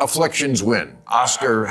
afflictions win. Oscar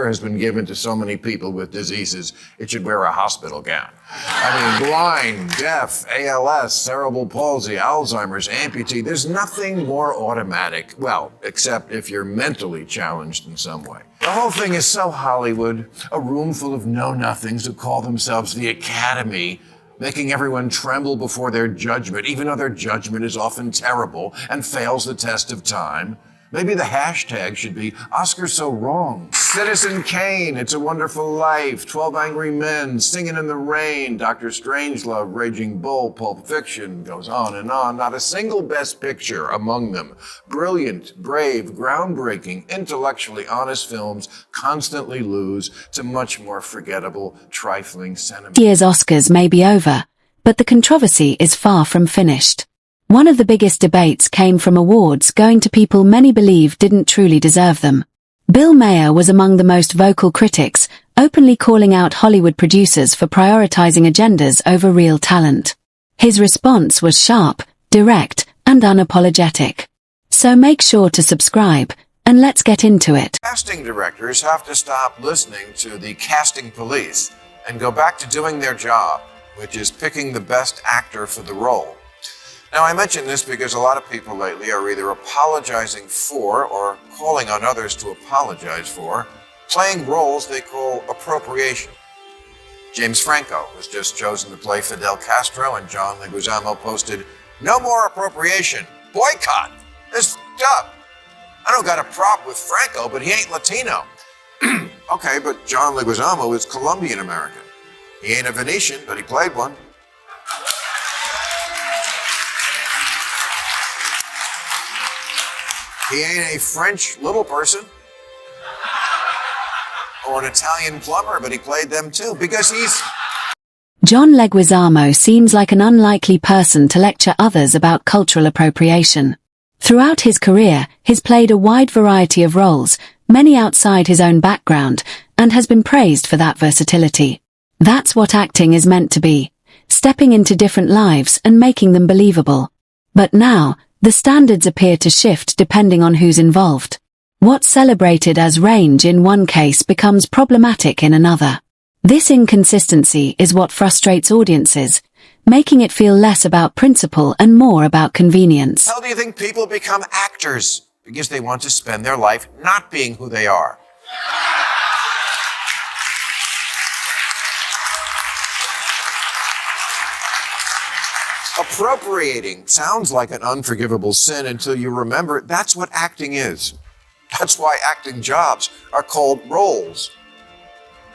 has been given to so many people with diseases, it should wear a hospital gown. I mean, blind, deaf, ALS, cerebral palsy, Alzheimer's, amputee. There's nothing more automatic. Well, except if you're mentally challenged in some way. The whole thing is so Hollywood, a room full of know-nothings who call themselves the Academy, making everyone tremble before their judgment, even though their judgment is often terrible and fails the test of time. Maybe the hashtag should be Oscar's so wrong. Citizen Kane, It's a Wonderful Life, 12 Angry Men, Singing in the Rain, Dr. Strangelove, Raging Bull, Pulp Fiction, goes on and on. Not a single Best Picture among them. Brilliant, brave, groundbreaking, intellectually honest films constantly lose to much more forgettable, trifling sentiment. This year's Oscars may be over, but the controversy is far from finished. One of the biggest debates came from awards going to people many believe didn't truly deserve them. Bill Maher was among the most vocal critics, openly calling out Hollywood producers for prioritizing agendas over real talent. His response was sharp, direct, and unapologetic. So make sure to subscribe, and let's get into it. Casting directors have to stop listening to the casting police and go back to doing their job, which is picking the best actor for the role. Now, I mention this because a lot of people lately are either apologizing for or calling on others to apologize for playing roles they call appropriation. James Franco was just chosen to play Fidel Castro, and John Leguizamo posted, "No more appropriation. Boycott. It's f***ed up. I don't got a prop with Franco, but he ain't Latino." Okay, but John Leguizamo is Colombian American. He ain't a Venetian, but he played one. He ain't a French little person or an Italian plumber, but he played them too, because he's... John Leguizamo seems like an unlikely person to lecture others about cultural appropriation. Throughout his career, he's played a wide variety of roles, many outside his own background, and has been praised for that versatility. That's what acting is meant to be, stepping into different lives and making them believable. But now, the standards appear to shift depending on who's involved. What's celebrated as range in one case becomes problematic in another. This inconsistency is what frustrates audiences, making it feel less about principle and more about convenience. How do you think people become actors? Because they want to spend their life not being who they are. Appropriating sounds like an unforgivable sin until you remember that's what acting is. That's why acting jobs are called roles.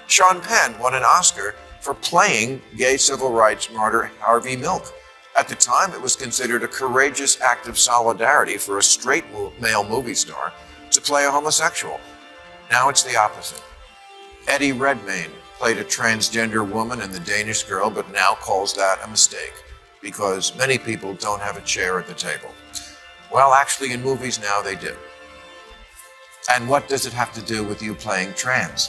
Sean Penn won an Oscar for playing gay civil rights martyr Harvey Milk. At the time, it was considered a courageous act of solidarity for a straight male movie star to play a homosexual. Now it's the opposite. Eddie Redmayne played a transgender woman in The Danish Girl, but now calls that a mistake, because many people don't have a chair at the table. Well, actually, in movies now, they do. And what does it have to do with you playing trans?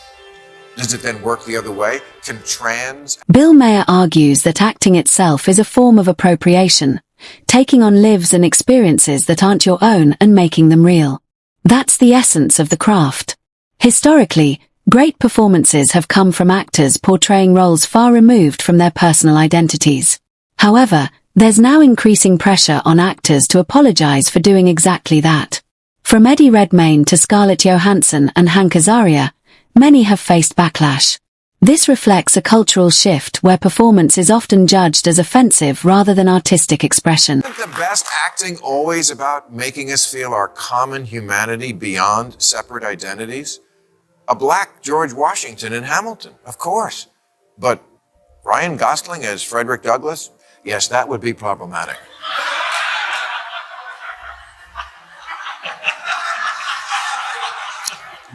Does it then work the other way? Can trans... Bill Maher argues that acting itself is a form of appropriation, taking on lives and experiences that aren't your own and making them real. That's the essence of the craft. Historically, great performances have come from actors portraying roles far removed from their personal identities. However, there's now increasing pressure on actors to apologize for doing exactly that. From Eddie Redmayne to Scarlett Johansson and Hank Azaria, many have faced backlash. This reflects a cultural shift where performance is often judged as offensive rather than artistic expression. Isn't the best acting always about making us feel our common humanity beyond separate identities? A black George Washington in Hamilton, of course. But Ryan Gosling as Frederick Douglass? Yes, that would be problematic.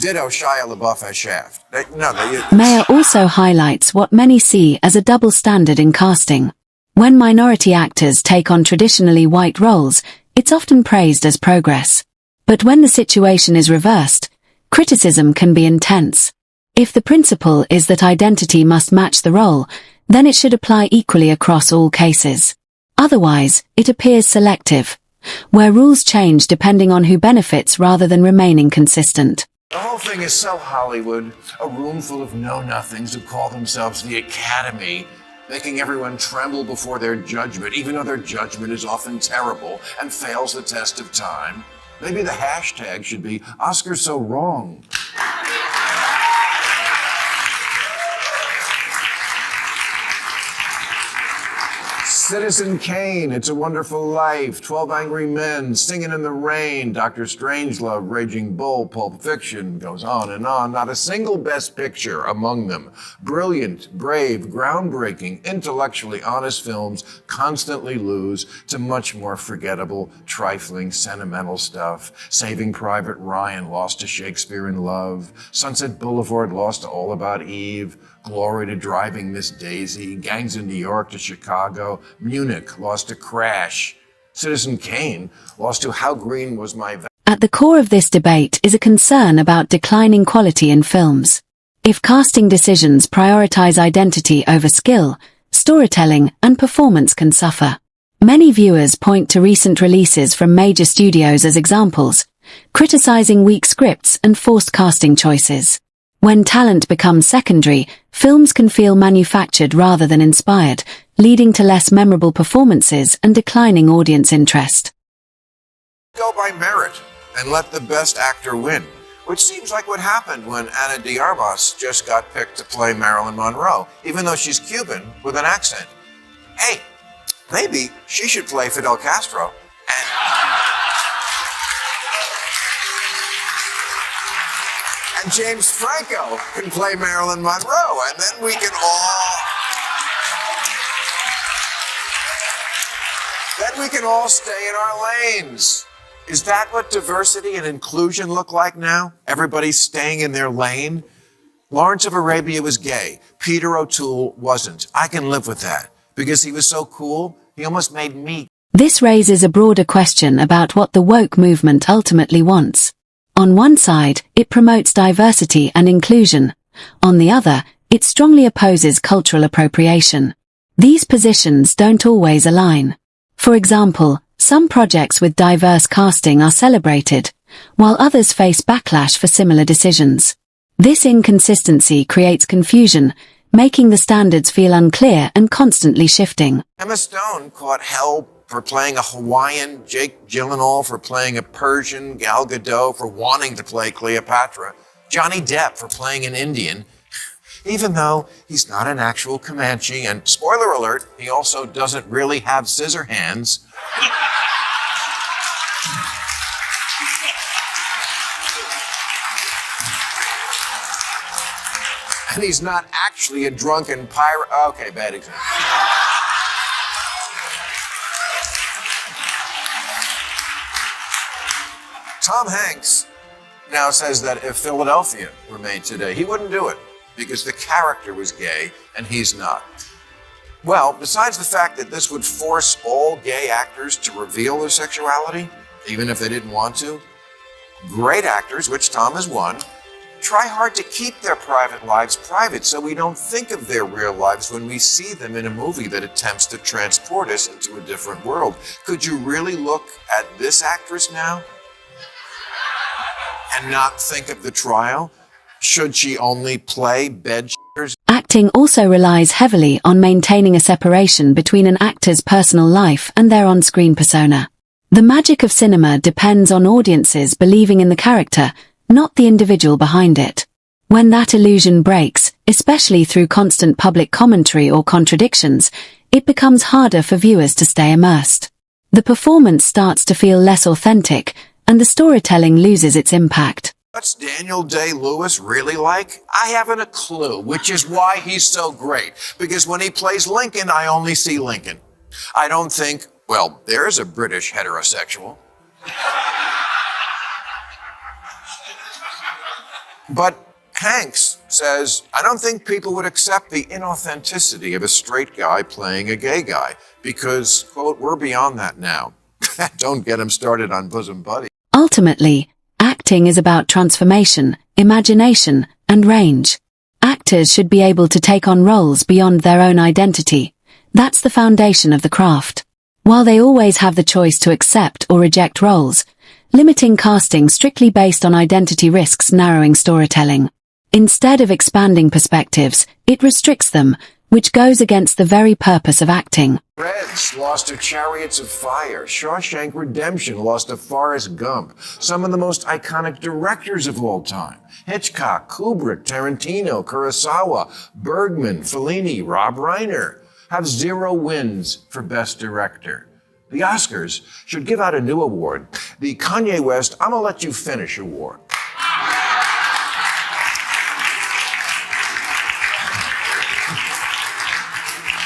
Ditto Shia LaBeouf as Shaft. Maher also highlights what many see as a double standard in casting. When minority actors take on traditionally white roles, it's often praised as progress. But when the situation is reversed, criticism can be intense. If the principle is that identity must match the role, then it should apply equally across all cases. Otherwise, it appears selective, where rules change depending on who benefits rather than remaining consistent. The whole thing is so Hollywood, a room full of know-nothings who call themselves the Academy, making everyone tremble before their judgment, even though their judgment is often terrible and fails the test of time. Maybe the hashtag should be Oscar So Wrong. Citizen Kane, It's a Wonderful Life, 12 Angry Men, Singing in the Rain, Dr. Strangelove, Raging Bull, Pulp Fiction, goes on and on. Not a single Best Picture among them. Brilliant, brave, groundbreaking, intellectually honest films constantly lose to much more forgettable, trifling, sentimental stuff. Saving Private Ryan lost to Shakespeare in Love. Sunset Boulevard lost to All About Eve. Glory to Driving Miss Daisy, Gangs of New York to Chicago, Munich lost to Crash, Citizen Kane lost to How Green Was My Valley. At the core of this debate is a concern about declining quality in films. If casting decisions prioritize identity over skill, storytelling and performance can suffer. Many viewers point to recent releases from major studios as examples, criticizing weak scripts and forced casting choices. When talent becomes secondary, films can feel manufactured rather than inspired, leading to less memorable performances and declining audience interest. Go by merit and let the best actor win, which seems like what happened when Ana de Armas just got picked to play Marilyn Monroe, even though she's Cuban with an accent. Hey, maybe she should play Fidel Castro. And James Franco can play Marilyn Monroe, and then we can all stay in our lanes. Is that what diversity and inclusion look like now? Everybody's staying in their lane? Lawrence of Arabia was gay. Peter O'Toole wasn't. I can live with that. Because he was so cool, he almost made me. This raises a broader question about what the woke movement ultimately wants. On one side, it promotes diversity and inclusion. On the other, it strongly opposes cultural appropriation. These positions don't always align. For example, some projects with diverse casting are celebrated, while others face backlash for similar decisions. This inconsistency creates confusion, making the standards feel unclear and constantly shifting. Emma Stone caught hell for playing a Hawaiian, Jake Gyllenhaal for playing a Persian, Gal Gadot for wanting to play Cleopatra, Johnny Depp for playing an Indian, even though he's not an actual Comanche, and spoiler alert, he also doesn't really have scissor hands. And he's not actually a drunken pirate. Okay, bad example. Tom Hanks now says that if Philadelphia were made today, he wouldn't do it because the character was gay and he's not. Well, besides the fact that this would force all gay actors to reveal their sexuality, even if they didn't want to, great actors, which Tom is one, try hard to keep their private lives private so we don't think of their real lives when we see them in a movie that attempts to transport us into a different world. Could you really look at this actress now and not think of the trial? Should she only play bed-shitters? Acting also relies heavily on maintaining a separation between an actor's personal life and their on-screen persona. The magic of cinema depends on audiences believing in the character, not the individual behind it. When that illusion breaks, especially through constant public commentary or contradictions, it becomes harder for viewers to stay immersed. The performance starts to feel less authentic, and the storytelling loses its impact. What's Daniel Day-Lewis really like? I haven't a clue, which is why he's so great. Because when he plays Lincoln, I only see Lincoln. I don't think, well, there's a British heterosexual. But Hanks says, I don't think people would accept the inauthenticity of a straight guy playing a gay guy because, quote, we're beyond that now. Don't get him started on bosom buddies. Ultimately, acting is about transformation, imagination, and range. Actors should be able to take on roles beyond their own identity. That's the foundation of the craft. while they always have the choice to accept or reject roles. Limiting casting strictly based on identity risks narrowing storytelling. Instead of expanding perspectives, it restricts them, which goes against the very purpose of acting. Reds lost to Chariots of Fire. Shawshank Redemption lost to Forrest Gump. Some of the most iconic directors of all time. Hitchcock, Kubrick, Tarantino, Kurosawa, Bergman, Fellini, Rob Reiner have 0 wins for Best Director. The Oscars should give out a new award, the Kanye West I'ma Let You Finish Award.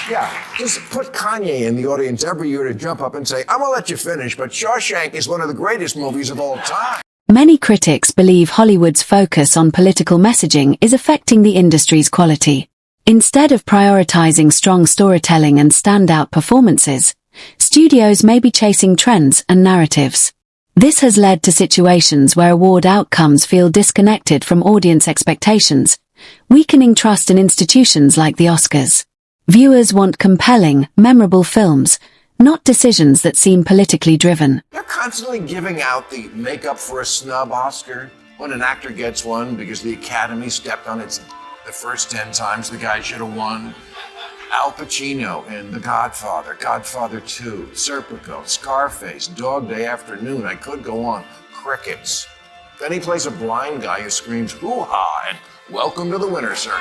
Yeah, just put Kanye in the audience every year to jump up and say, I'm gonna let you finish, but Shawshank is one of the greatest movies of all time. Many critics believe Hollywood's focus on political messaging is affecting the industry's quality. Instead of prioritizing strong storytelling and standout performances, studios may be chasing trends and narratives. This has led to situations where award outcomes feel disconnected from audience expectations, weakening trust in institutions like the Oscars. Viewers want compelling, memorable films, not decisions that seem politically driven. They're constantly giving out the makeup for a snub Oscar when an actor gets one because the Academy stepped on its the first 10 times the guy should have won. Al Pacino in The Godfather, Godfather 2, Serpico, Scarface, Dog Day Afternoon, I could go on. Crickets. Then he plays a blind guy who screams, hoo-ha, and welcome to the winner's circle.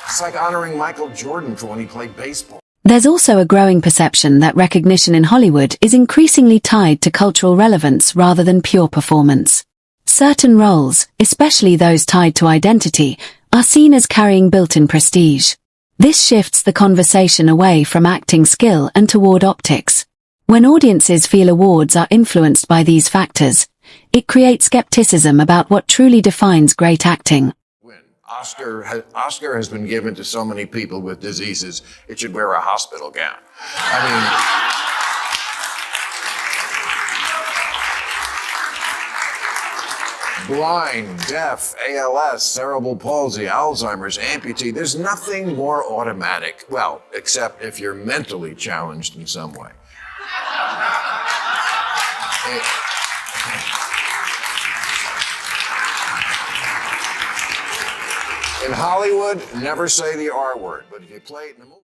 It's like honoring Michael Jordan for when he played baseball. There's also a growing perception that recognition in Hollywood is increasingly tied to cultural relevance rather than pure performance. Certain roles, especially those tied to identity, are seen as carrying built-in prestige. This shifts the conversation away from acting skill and toward optics. When audiences feel awards are influenced by these factors, it creates skepticism about what truly defines great acting. Oscar has been given to so many people with diseases, it should wear a hospital gown. Blind, deaf, ALS, cerebral palsy, Alzheimer's, amputee, there's nothing more automatic. Well, except if you're mentally challenged in some way. In Hollywood, never say the R word, but if you play it in a movie.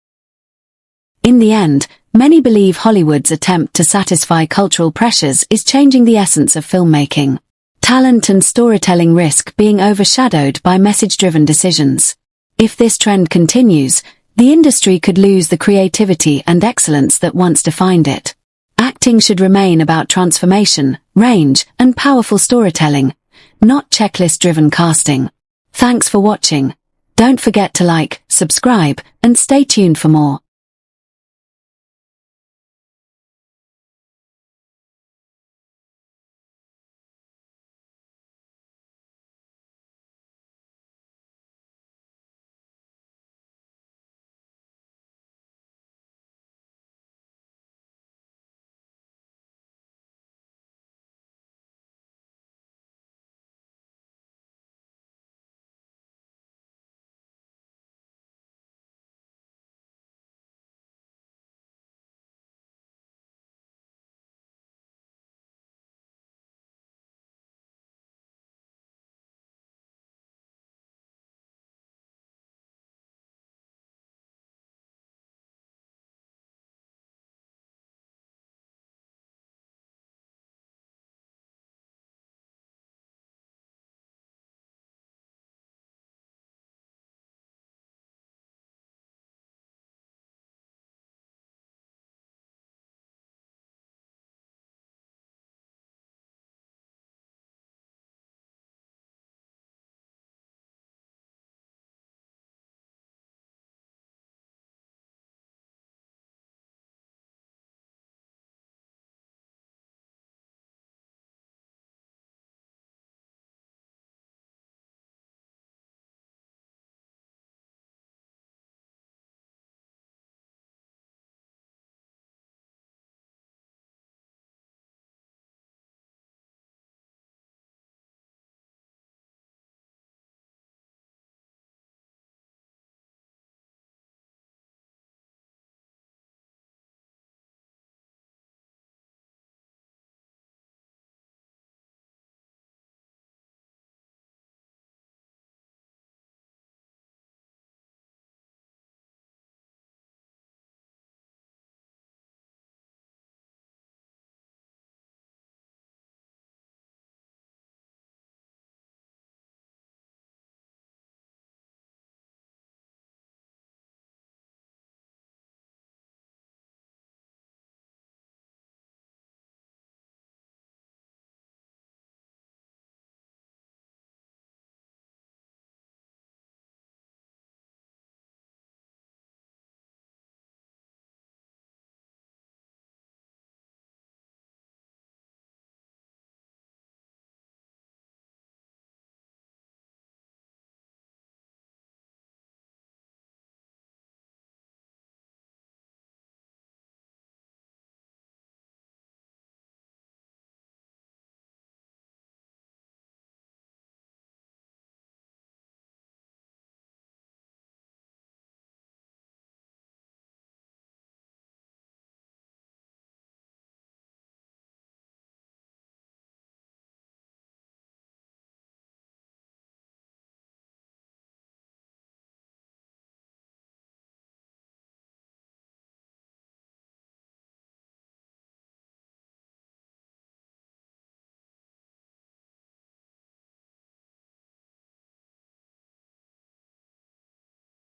In the end, many believe Hollywood's attempt to satisfy cultural pressures is changing the essence of filmmaking. Talent and storytelling risk being overshadowed by message-driven decisions. If this trend continues, the industry could lose the creativity and excellence that once defined it. Acting should remain about transformation, range, and powerful storytelling, not checklist-driven casting. Thanks for watching. Don't forget to like, subscribe, and stay tuned for more.